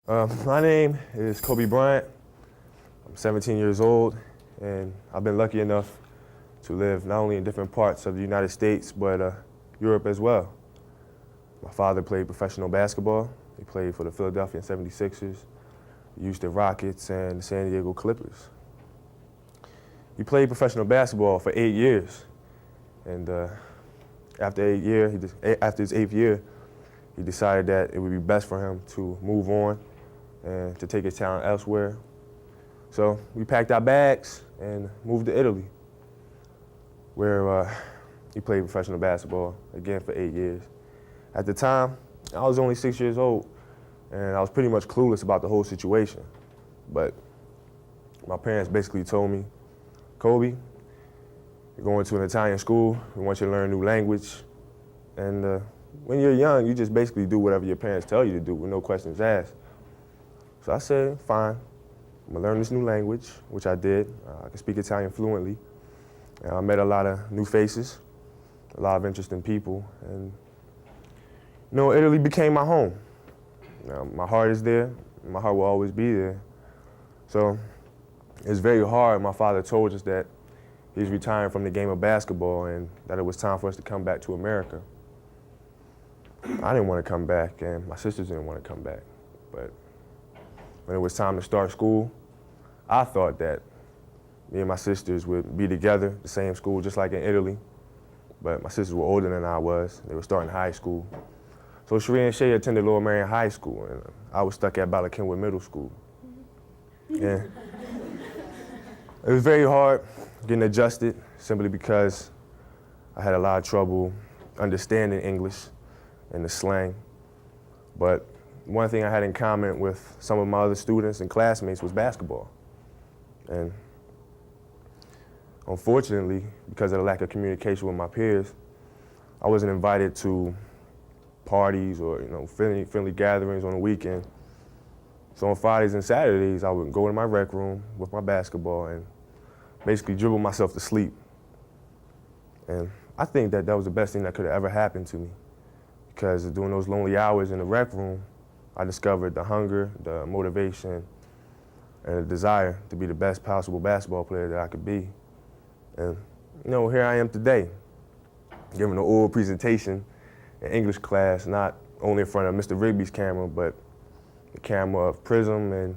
My name is Kobe Bryant. I'm 17 years old, and I've been lucky enough to live not only in different parts of the United States, but Europe as well. My father played professional basketball. He played for the Philadelphia 76ers, the Houston Rockets, and the San Diego Clippers. He played professional basketball for 8 years, and after his eighth year, he decided that it would be best for him to move on and to take his talent elsewhere. So we packed our bags and moved to Italy, where he played professional basketball again for 8 years. At the time, I was only 6 years old, and I was pretty much clueless about the whole situation. But my parents basically told me, Kobe, you're going to an Italian school, we want you to learn a new language, and when you're young, you just basically do whatever your parents tell you to do with no questions asked. So I said, fine, I'm gonna learn this new language, which I did. I can speak Italian fluently. And I met a lot of new faces, a lot of interesting people, and Italy became my home. My heart is there, and my heart will always be there. So it's very hard. My father told us that he's retiring from the game of basketball and that it was time for us to come back to America. I didn't want to come back, and my sisters didn't want to come back. But when it was time to start school, I thought that me and my sisters would be together, the same school, just like in Italy. But my sisters were older than I was. They were starting high school. So Sheree and Shay attended Lower Marion High School, and I was stuck at Bala Cynwyd Middle School. And it was very hard getting adjusted, simply because I had a lot of trouble understanding English and the slang. But one thing I had in common with some of my other students and classmates was basketball. And unfortunately, because of the lack of communication with my peers, I wasn't invited to parties or friendly gatherings on the weekend. So on Fridays and Saturdays, I would go in my rec room with my basketball and basically dribble myself to sleep. And I think that was the best thing that could have ever happened to me, because during those lonely hours in the rec room, I discovered the hunger, the motivation, and the desire to be the best possible basketball player that I could be. And here I am today, giving an oral presentation in English class, not only in front of Mr. Rigby's camera, but the camera of Prism and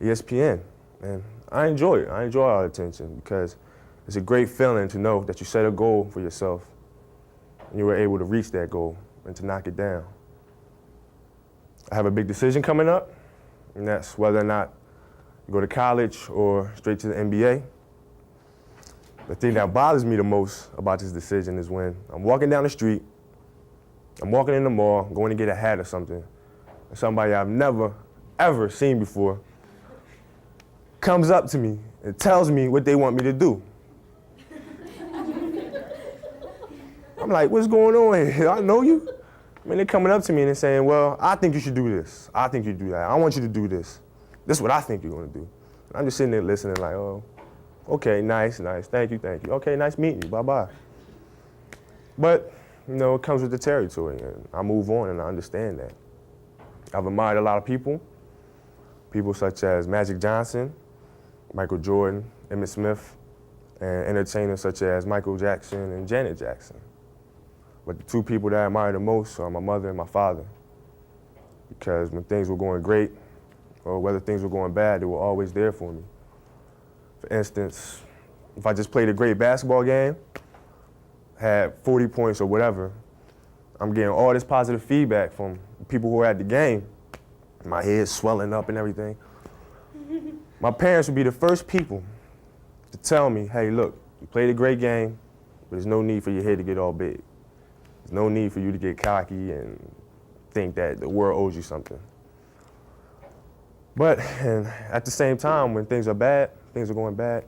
ESPN. And I enjoy it. I enjoy all the attention, because it's a great feeling to know that you set a goal for yourself and you were able to reach that goal and to knock it down. I have a big decision coming up, and that's whether or not you go to college or straight to the NBA. The thing that bothers me the most about this decision is when I'm walking down the street, I'm walking in the mall, going to get a hat or something, and somebody I've never, ever seen before comes up to me and tells me what they want me to do. I'm like, what's going on here? I know you? I mean, they're coming up to me and they're saying, well, I think you should do this. I think you do that. I want you to do this. This is what I think you're going to do. And I'm just sitting there listening like, oh, okay, nice. Thank you. Okay, nice meeting you. Bye-bye. But, it comes with the territory, and I move on, and I understand that. I've admired a lot of people such as Magic Johnson, Michael Jordan, Emmitt Smith, and entertainers such as Michael Jackson and Janet Jackson. But the two people that I admire the most are my mother and my father, because when things were going great or whether things were going bad, they were always there for me. For instance, if I just played a great basketball game, had 40 points or whatever, I'm getting all this positive feedback from people who were at the game. My head's swelling up and everything. My parents would be the first people to tell me, hey, look, you played a great game, but there's no need for your head to get all big. There's no need for you to get cocky and think that the world owes you something. But and at the same time, when things are bad, things are going bad,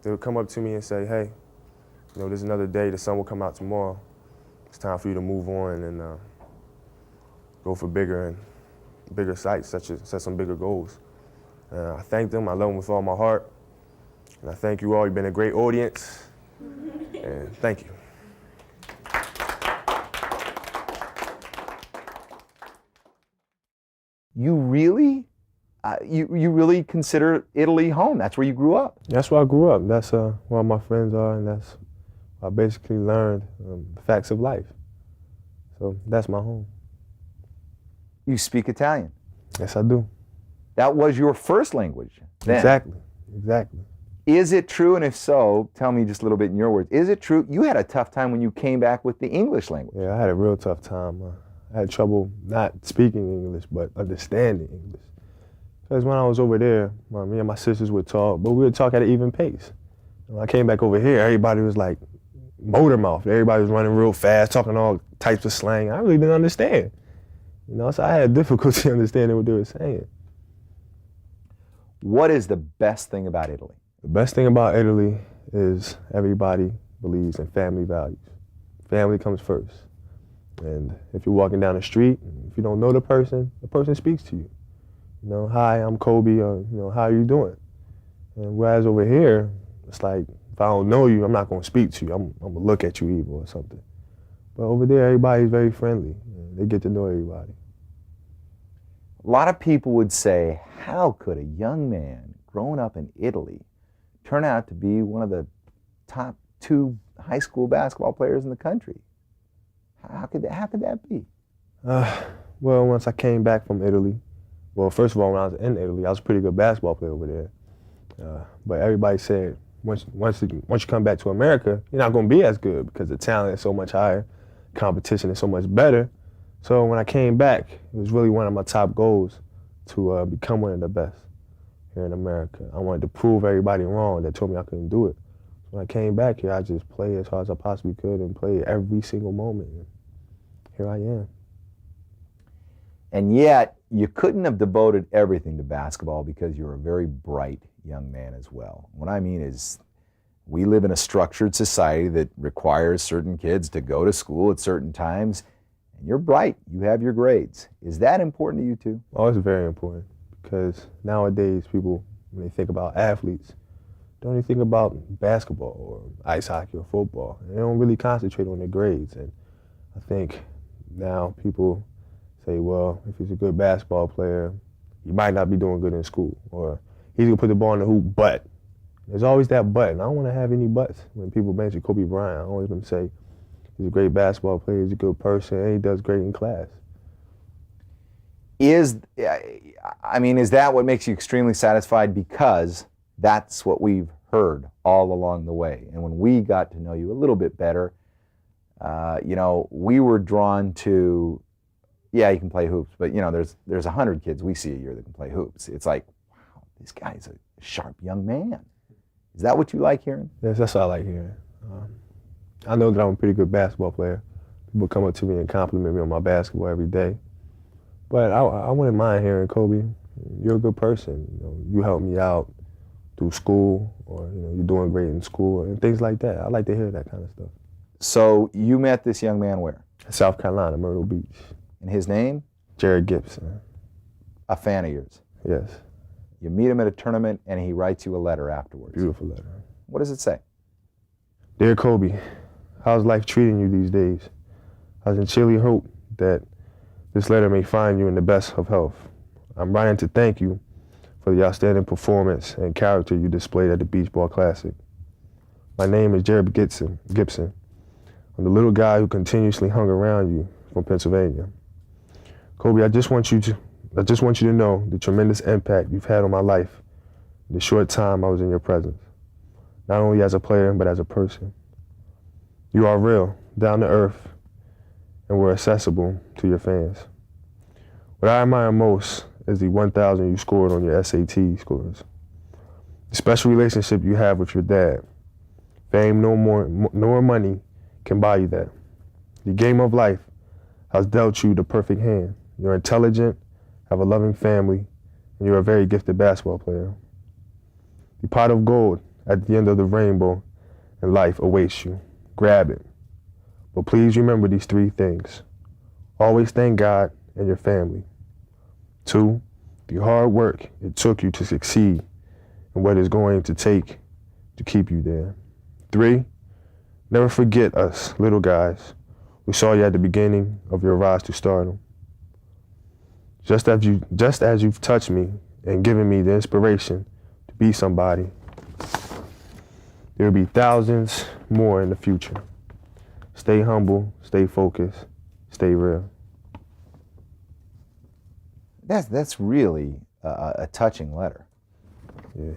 they would come up to me and say, hey, there's another day, the sun will come out tomorrow. It's time for you to move on and go for bigger sights, set some bigger goals. I thank them, I love them with all my heart. And I thank you all, you've been a great audience. And thank you. You really, you really consider Italy home? That's where you grew up? That's where I grew up. That's where my friends are, and that's where I basically learned the facts of life. So that's my home. You speak Italian? Yes, I do. That was your first language then? Exactly. Is it true, and if so, tell me just a little bit in your words, is it true you had a tough time when you came back with the English language? Yeah, I had a real tough time. I had trouble not speaking English, but understanding English. Because when I was over there, me and my sisters would talk, but we would talk at an even pace. When I came back over here, everybody was like motor mouth. Everybody was running real fast, talking all types of slang. I really didn't understand. So I had difficulty understanding what they were saying. What is the best thing about Italy? The best thing about Italy is everybody believes in family values. Family comes first. And if you're walking down the street, if you don't know the person speaks to you. Hi, I'm Kobe, or, how are you doing? And whereas over here, it's like, if I don't know you, I'm not gonna speak to you. I'm gonna look at you evil or something. But over there, everybody's very friendly. They get to know everybody. A lot of people would say, how could a young man growing up in Italy turn out to be one of the top 2 high school basketball players in the country? How could that be? Well, once I came back from Italy, well, first of all, when I was in Italy, I was a pretty good basketball player over there. But everybody said, once you come back to America, you're not going to be as good because the talent is so much higher, competition is so much better. So when I came back, it was really one of my top goals to become one of the best here in America. I wanted to prove everybody wrong that told me I couldn't do it. When I came back here, I just played as hard as I possibly could and played every single moment. And here I am. And yet, you couldn't have devoted everything to basketball because you're a very bright young man as well. What I mean is, we live in a structured society that requires certain kids to go to school at certain times, and you're bright. You have your grades. Is that important to you too? Oh, it's very important because nowadays people, when they think about athletes, don't even think about basketball or ice hockey or football. They don't really concentrate on their grades. And I think now people say, well, if he's a good basketball player, he might not be doing good in school, or he's gonna put the ball in the hoop, but. There's always that but, and I don't want to have any buts. When people mention Kobe Bryant, I always want to say he's a great basketball player, he's a good person, and he does great in class. Is that what makes you extremely satisfied? Because that's what we've heard all along the way. And when we got to know you a little bit better, we were drawn to, yeah, you can play hoops, but there's 100 kids we see a year that can play hoops. It's like, wow, this guy's a sharp young man. Is that what you like hearing? Yes, that's what I like hearing. I know that I'm a pretty good basketball player. People come up to me and compliment me on my basketball every day. But I wouldn't mind hearing, Kobe, you're a good person. You helped me out through school, or you're doing great in school, and things like that. I like to hear that kind of stuff. So you met this young man where? South Carolina, Myrtle Beach. And his name? Jared Gibson. A fan of yours? Yes. You meet him at a tournament, and he writes you a letter afterwards. Beautiful letter. What does it say? Dear Kobe, how's life treating you these days? I sincerely hope that this letter may find you in the best of health. I'm writing to thank you for the outstanding performance and character you displayed at the Beach Ball Classic. My name is Jared Gibson. I'm the little guy who continuously hung around you from Pennsylvania. Kobe, I just want you to know the tremendous impact you've had on my life in the short time I was in your presence, not only as a player, but as a person. You are real, down to earth, and we're accessible to your fans. What I admire most is the 1,000 you scored on your SAT scores. The special relationship you have with your dad. Fame nor money can buy you that. The game of life has dealt you the perfect hand. You're intelligent, have a loving family, and you're a very gifted basketball player. The pot of gold at the end of the rainbow in life awaits you. Grab it. But please remember these 3 things. Always thank God and your family. 2, the hard work it took you to succeed and what it's going to take to keep you there. 3, never forget us little guys who saw you at the beginning of your rise to stardom. just as you've touched me and given me the inspiration to be somebody, there will be thousands more in the future. Stay humble, stay focused, stay real. That's really a touching letter. Yeah.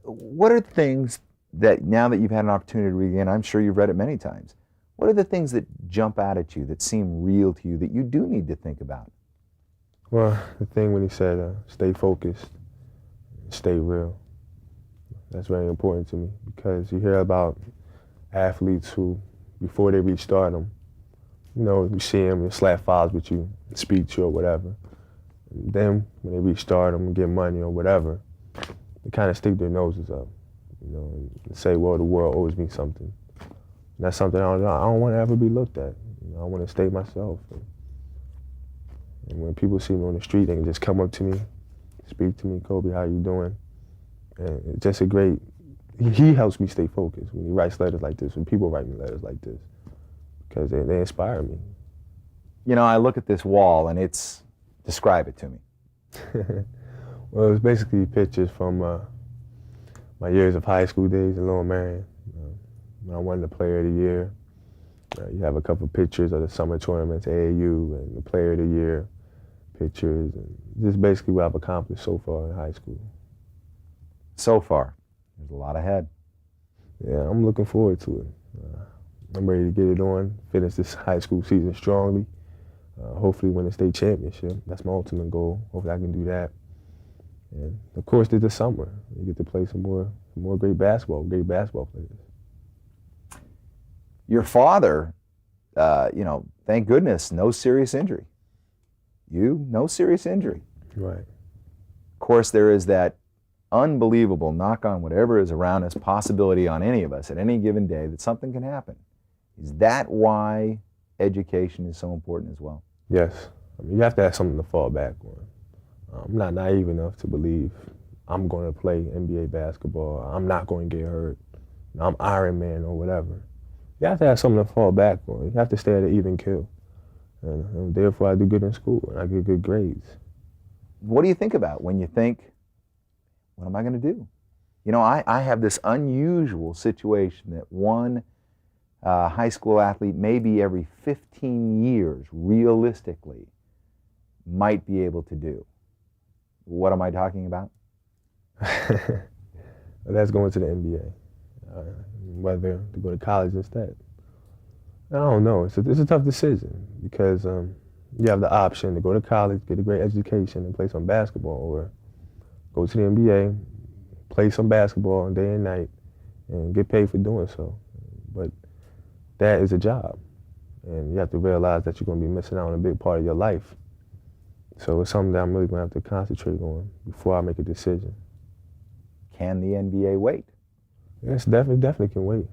What are things that, now that you've had an opportunity to read again, I'm sure you've read it many times, what are the things that jump out at you, that seem real to you, that you do need to think about? Well, the thing when he said, stay focused, stay real, that's very important to me, because you hear about athletes who, before they reach stardom, you know, you see them and slap files with you, speak to you or whatever. And then when they reach stardom and get money or whatever, they kind of stick their noses up, you know, and say, well, the world owes me something. And that's something I don't want to ever be looked at. You know, I want to stay myself. And when people see me on the street, they can just come up to me, speak to me, Kobe, how you doing? And it's just a great, he helps me stay focused when he writes letters like this, when people write me letters like this, because they inspire me. You know, I look at this wall and describe it to me. Well, it's basically pictures from my years of high school days in Lower Marion. When I won the Player of the Year. You have a couple of pictures of the summer tournaments, AAU, and the Player of the Year pictures, and just basically what I've accomplished so far in high school. So far, there's a lot ahead. Yeah, I'm looking forward to it. I'm ready to get it on, finish this high school season strongly, hopefully win the state championship. That's my ultimate goal. Hopefully I can do that. And of course, there's the summer. You get to play some more great basketball players. Your father, you know, thank goodness, no serious injury. You, no serious injury. Right. Of course, there is that unbelievable, knock on whatever is around us, possibility on any of us at any given day that something can happen. Is that why education is so important as well? Yes. I mean, you have to have something to fall back on. I'm not naive enough to believe I'm going to play NBA basketball. I'm not going to get hurt. I'm Iron Man or whatever. You have to have something to fall back on. You have to stay at an even kill. And therefore, I do good in school and I get good grades. What do you think about when you think, what am I going to do? You know, I have this unusual situation that one high school athlete, maybe every 15 years, realistically, might be able to do. What am I talking about? That's going to the NBA. Whether to go to college instead. I don't know. It's a tough decision because you have the option to go to college, get a great education, and play some basketball, or go to the NBA, play some basketball day and night, and get paid for doing so. But that is a job, and you have to realize that you're going to be missing out on a big part of your life. So it's something that I'm really going to have to concentrate on before I make a decision. Can the NBA wait? Yes, definitely can wait.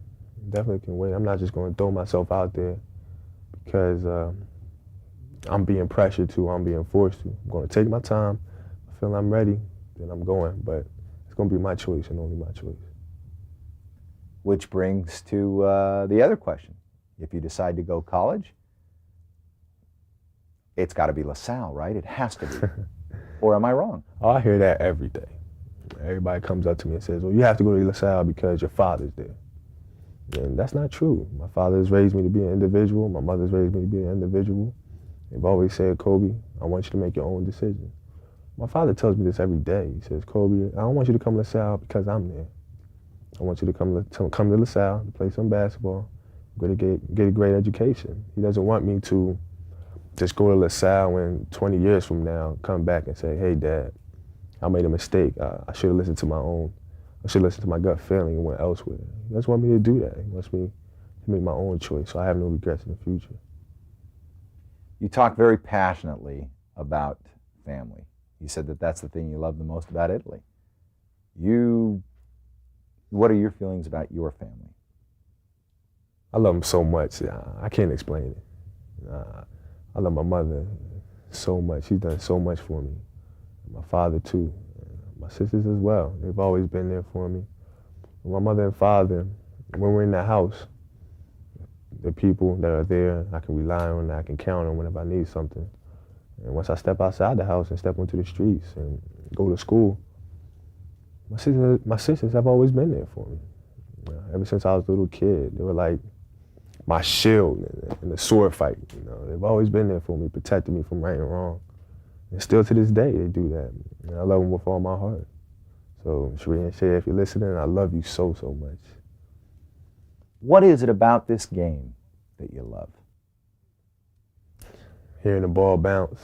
Definitely can wait. I'm not just going to throw myself out there because I'm being pressured to, I'm being forced to. I'm going to take my time. I feel I'm ready, then I'm going. But it's going to be my choice and only my choice. Which brings to the other question. If you decide to go college, it's got to be LaSalle, right? It has to be. Or am I wrong? Oh, I hear that every day. Everybody comes up to me and says, well, you have to go to LaSalle because your father's there. And that's not true. My father has raised me to be an individual. My mother's raised me to be an individual. They've always said, Kobe, I want you to make your own decision. My father tells me this every day. He says, Kobe, I don't want you to come to LaSalle because I'm there. I want you to come to LaSalle, to play some basketball, get a great education. He doesn't want me to just go to LaSalle and 20 years from now come back and say, hey, Dad, I made a mistake. I should have listened to my gut feeling and went elsewhere. He doesn't want me to do that. He wants me to make my own choice, so I have no regrets in the future. You talk very passionately about family. You said that that's the thing you love the most about Italy. What are your feelings about your family? I love them so much. I can't explain it. I love my mother so much. She's done so much for me. My father too. My sisters as well. They've always been there for me. My mother and father, when we're in the house, the people that are there, I can rely on, I can count on whenever I need something. And once I step outside the house and step onto the streets and go to school, my sisters have always been there for me. Ever since I was a little kid, they were like my shield in the sword fight. They've always been there for me, protecting me from right and wrong. And still to this day, they do that. And I love them with all my heart. So, Sheree and Shay, if you're listening, I love you so, so much. What is it about this game that you love? Hearing the ball bounce,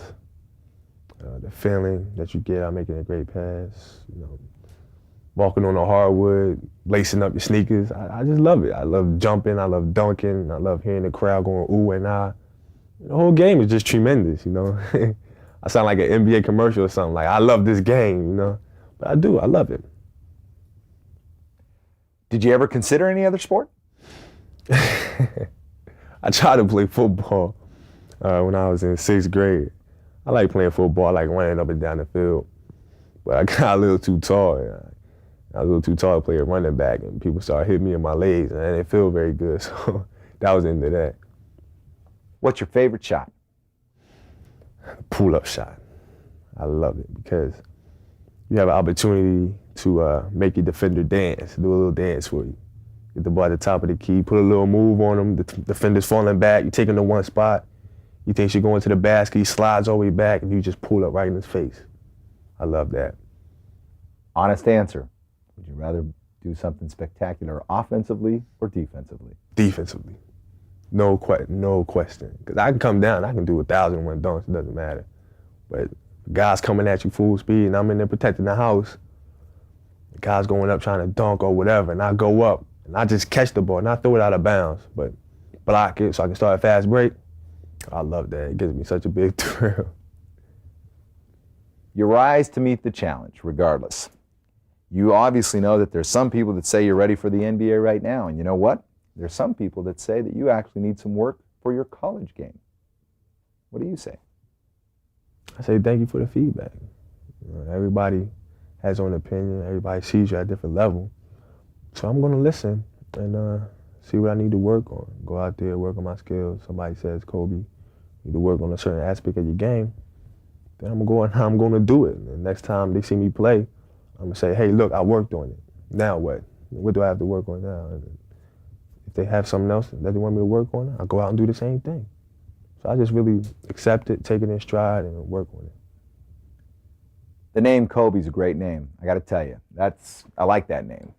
the feeling that you get out making a great pass, walking on the hardwood, lacing up your sneakers. I just love it. I love jumping, I love dunking, I love hearing the crowd going ooh and ah. The whole game is just tremendous, I sound like an NBA commercial or something, like I love this game, But I do, I love it. Did you ever consider any other sport? I tried to play football when I was in 6th grade. I like playing football, I like running up and down the field. But I got a little too tall. I was a little too tall to play a running back, and people started hitting me in my legs, and I didn't feel very good, so that was the end of that. What's your favorite shot? Pull-up shot. I love it because you have an opportunity to make your defender dance, do a little dance for you. Get the ball at the top of the key, put a little move on him, the defender's falling back, you take him to one spot, he thinks you're going to the basket, he slides all the way back, and you just pull up right in his face. I love that. Honest answer. Would you rather do something spectacular offensively or defensively? Defensively. No question. Because I can come down, I can do 1,001 dunks, it doesn't matter. But the guy's coming at you full speed, and I'm in there protecting the house. The guy's going up trying to dunk or whatever, and I go up, and I just catch the ball, and I throw it out of bounds, but block it so I can start a fast break. I love that. It gives me such a big thrill. You rise to meet the challenge, regardless. You obviously know that there's some people that say you're ready for the NBA right now, and you know what? There's some people that say that you actually need some work for your college game. What do you say? I say thank you for the feedback. Everybody has their own opinion. Everybody sees you at a different level. So I'm going to listen and see what I need to work on. Go out there, work on my skills. Somebody says, Kobe, you need to work on a certain aspect of your game. Then I'm going to go and I'm going to do it. And next time they see me play, I'm going to say, hey, look, I worked on it. Now what? What do I have to work on now? And if they have something else that they want me to work on, I'll go out and do the same thing. So I just really accept it, take it in stride, and work on it. The name Kobe's a great name. I got to tell you, I like that name.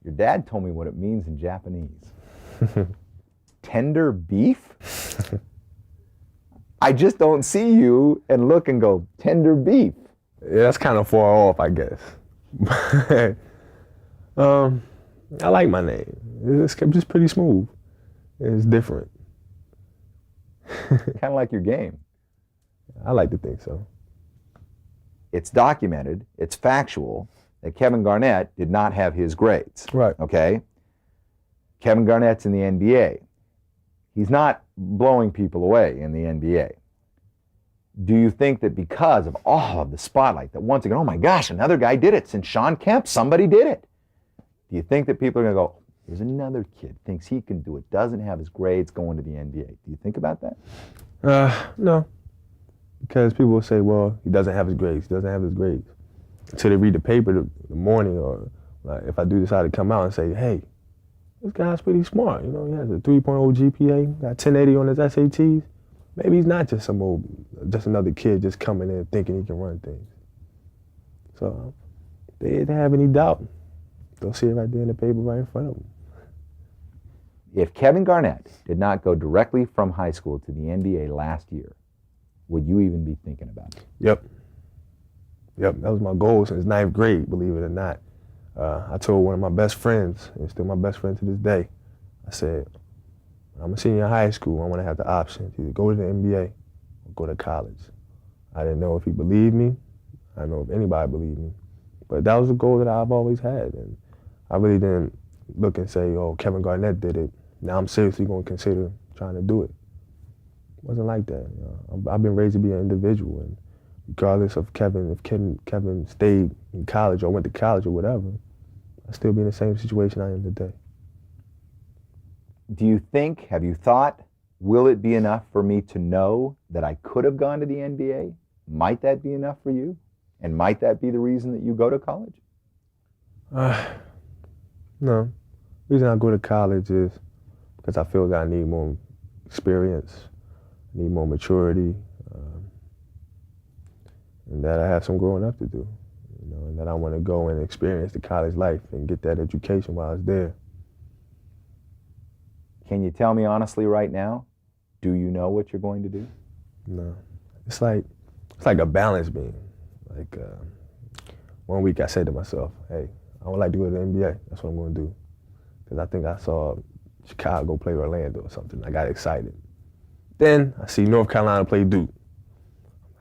Your dad told me what it means in Japanese. Tender beef? I just don't see you and look and go, tender beef. Yeah, that's kind of far off, I guess. I like my name. It's just pretty smooth. It's different. Kind of like your game. I like to think so. It's documented, it's factual, that Kevin Garnett did not have his grades. Right. Okay? Kevin Garnett's in the NBA. He's not blowing people away in the NBA. Do you think that because of all of the spotlight, that once again, oh my gosh, another guy did it. Since Sean Kemp, somebody did it. Do you think that people are going to go, there's another kid, thinks he can do it, doesn't have his grades, going to the NBA? Do you think about that? No. Because people will say, well, he doesn't have his grades. He doesn't have his grades. Until they read the paper the morning, or like if I do decide to come out and say, hey, this guy's pretty smart. He has a 3.0 GPA, got 1080 on his SATs. Maybe he's not just just another kid just coming in thinking he can run things. So if they have any doubt, they'll see it right there in the paper right in front of them. If Kevin Garnett did not go directly from high school to the NBA last year, would you even be thinking about it? Yep, that was my goal since 9th grade, believe it or not. I told one of my best friends, and still my best friend to this day, I said, I'm a senior in high school, I want to have the option to either go to the NBA or go to college. I didn't know if he believed me. I didn't know if anybody believed me. But that was a goal that I've always had. And I really didn't look and say, oh, Kevin Garnett did it. Now I'm seriously going to consider trying to do it. It wasn't like that. I've been raised to be an individual. And regardless of if Kevin stayed in college or went to college or whatever, I'd still be in the same situation I am today. Do you think, have you thought, will it be enough for me to know that I could have gone to the NBA? Might that be enough for you? And might that be the reason that you go to college? No. The reason I go to college is because I feel that I need more experience, I need more maturity, and that I have some growing up to do. And that I want to go and experience the college life and get that education while I was there. Can you tell me honestly right now, do you know what you're going to do? No. It's like a balance beam. Like 1 week I said to myself, hey, I would like to go to the NBA. That's what I'm going to do. Because I think I saw Chicago play Orlando or something. I got excited. Then I see North Carolina play Duke.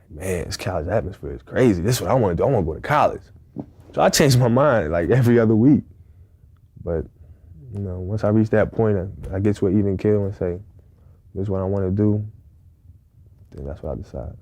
I'm like, man, this college atmosphere is crazy. This is what I want to do. I want to go to college. So I changed my mind like every other week. But, once I reach that point, I get to an even kill and say, this is what I want to do, then that's what I decide.